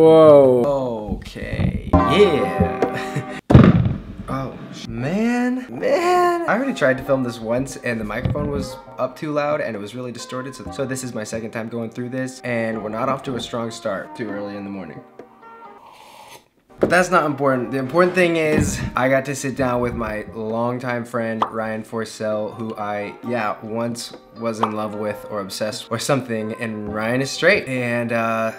Whoa. Okay. Yeah. Oh, man. I already tried to film this once and the microphone was up too loud and it was really distorted. So this is my second time going through this and we're not off to a strong start too early in the morning. But that's not important. The important thing is I got to sit down with my longtime friend, Ryan Forsell, who I, once was in love with or obsessed or something, and Ryan is straight. And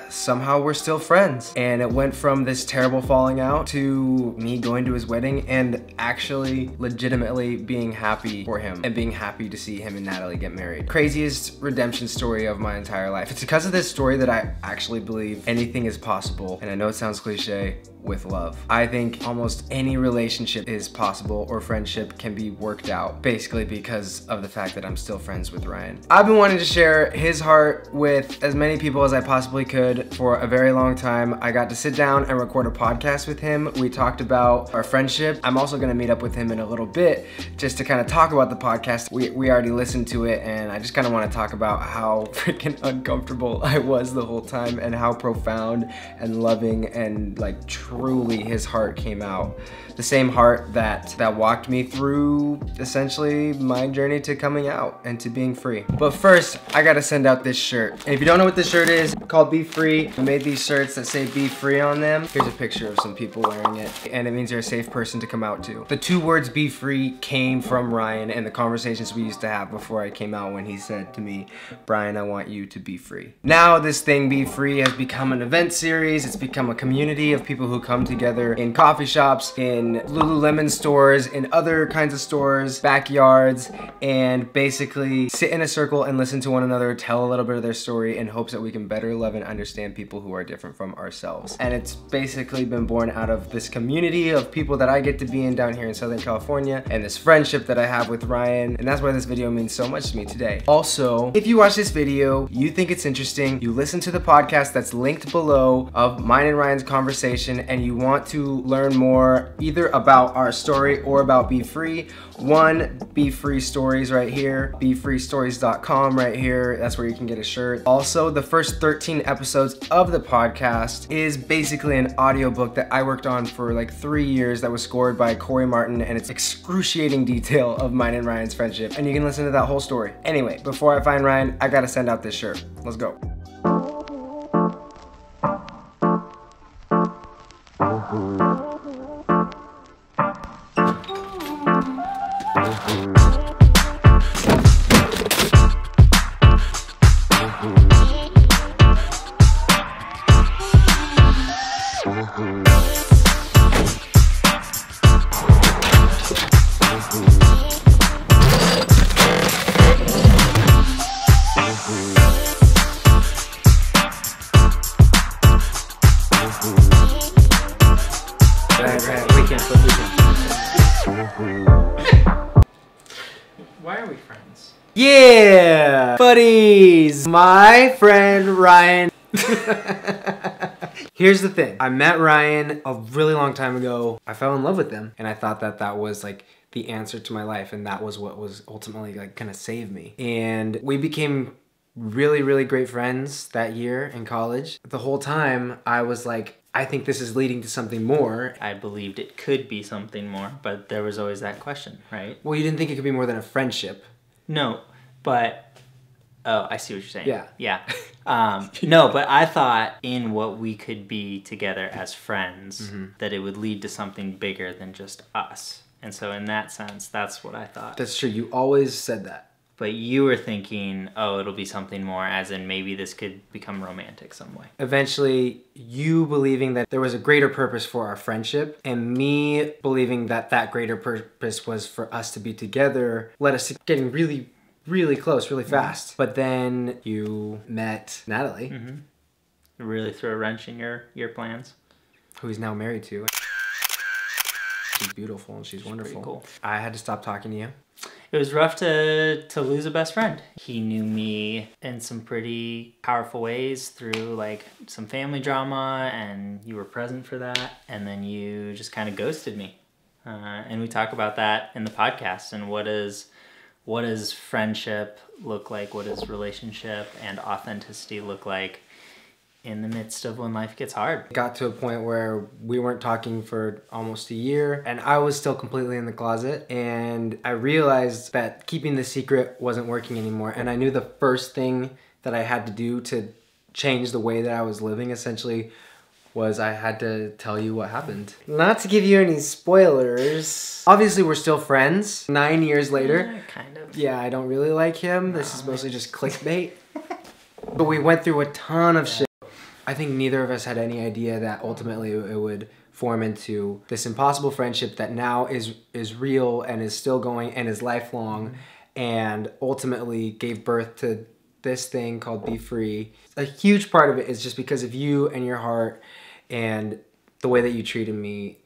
somehow we're still friends. And it went from this terrible falling out to me going to his wedding and actually legitimately being happy for him and being happy to see him and Natalie get married. Craziest redemption story of my entire life. It's because of this story that I actually believe anything is possible. And I know it sounds cliche, with love. I think almost any relationship is possible or friendship can be worked out, basically because of the fact that I'm still friends with Ryan. I've been wanting to share his heart with as many people as I possibly could for a very long time. I got to sit down and record a podcast with him. We talked about our friendship. I'm also gonna meet up with him in a little bit just to kind of talk about the podcast. We already listened to it and I just kind of want to talk about how freaking uncomfortable I was the whole time and how profound and loving and like truly his heart came out. The same heart that walked me through essentially my journey to coming out and to being free. But first, I gotta send out this shirt. And if you don't know what this shirt is, it's called Be Free. I made these shirts that say Be Free on them. Here's a picture of some people wearing it. And it means you're a safe person to come out to. The two words Be Free came from Ryan and the conversations we used to have before I came out when he said to me, Brian, I want you to be free. Now this thing Be Free has become an event series. It's become a community of people who come together in coffee shops, in Lululemon stores, in other kinds of stores, backyards, and basically sit in a circle and listen to one another tell a little bit of their story in hopes that we can better love and understand people who are different from ourselves. And it's basically been born out of this community of people that I get to be in down here in Southern California and this friendship that I have with Ryan, and that's why this video means so much to me today. Also, if you watch this video, you think it's interesting, you listen to the podcast that's linked below of mine and Ryan's conversation, and you want to learn more either about our story or about Be Free, one, Be Free Stories right here, BeFreeStories.com right here, that's where you can get a shirt. Also, the first 13 episodes of the podcast is basically an audiobook that I worked on for like 3 years that was scored by Corey Martin, and it's excruciating detail of mine and Ryan's friendship, and you can listen to that whole story. Anyway, before I find Ryan, I gotta send out this shirt. Let's go. Why are we friends? Yeah, buddies. My friend Ryan. Here's the thing. I met Ryan a really long time ago. I fell in love with him and I thought that that was like the answer to my life, and that was what was ultimately like gonna save me. And we became really great friends that year in college. The whole time I was like, I think this is leading to something more. I believed it could be something more, but there was always that question, right? Well, you didn't think it could be more than a friendship. No, but, oh, I see what you're saying. Yeah. Yeah. No, but I thought in what we could be together as friends, that it would lead to something bigger than just us. And so in that sense, that's what I thought. That's true. You always said that. But you were thinking, oh, it'll be something more, as in maybe this could become romantic some way. Eventually, you believing that there was a greater purpose for our friendship, and me believing that that greater purpose was for us to be together, led us to getting really close, really fast. But then you met Natalie. It really threw a wrench in your plans. Who he's now married to. She's beautiful and she's wonderful. Pretty cool. I had to stop talking to you. It was rough to lose a best friend. He knew me in some pretty powerful ways through like some family drama, and you were present for that, and then you just kind of ghosted me. And we talk about that in the podcast, and what does friendship look like? What does relationship and authenticity look like in the midst of when life gets hard. It got to a point where we weren't talking for almost a year, and I was still completely in the closet, and I realized that keeping the secret wasn't working anymore, and I knew the first thing that I had to do to change the way that I was living essentially was I had to tell you what happened. Not to give you any spoilers. Obviously, we're still friends 9 years later. Yeah, kind of. Yeah, I don't really like him. This is mostly just clickbait. But we went through a ton of shit. I think neither of us had any idea that ultimately it would form into this impossible friendship that now is real and is still going and is lifelong, and ultimately gave birth to this thing called Be Free. A huge part of it is just because of you and your heart and the way that you treated me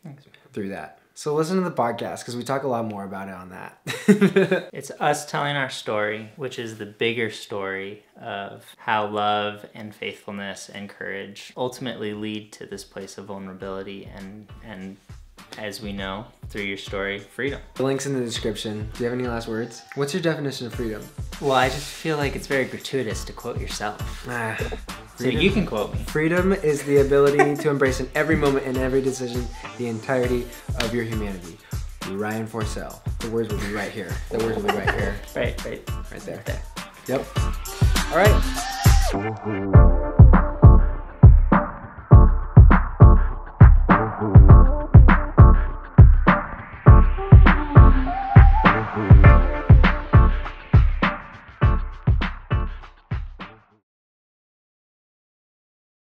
through that. So listen to the podcast because we talk a lot more about it on that. It's us telling our story, which is the bigger story of how love and faithfulness and courage ultimately lead to this place of vulnerability and as we know through your story, freedom. The link's in the description. Do you have any last words? What's your definition of freedom? Well, I just feel like it's very gratuitous to quote yourself. So you can quote me. Freedom is the ability to embrace in every moment and every decision the entirety of your humanity. Ryan Forsell. The words will be right here. The words will be right here. Right there. Right there. Yep. All right.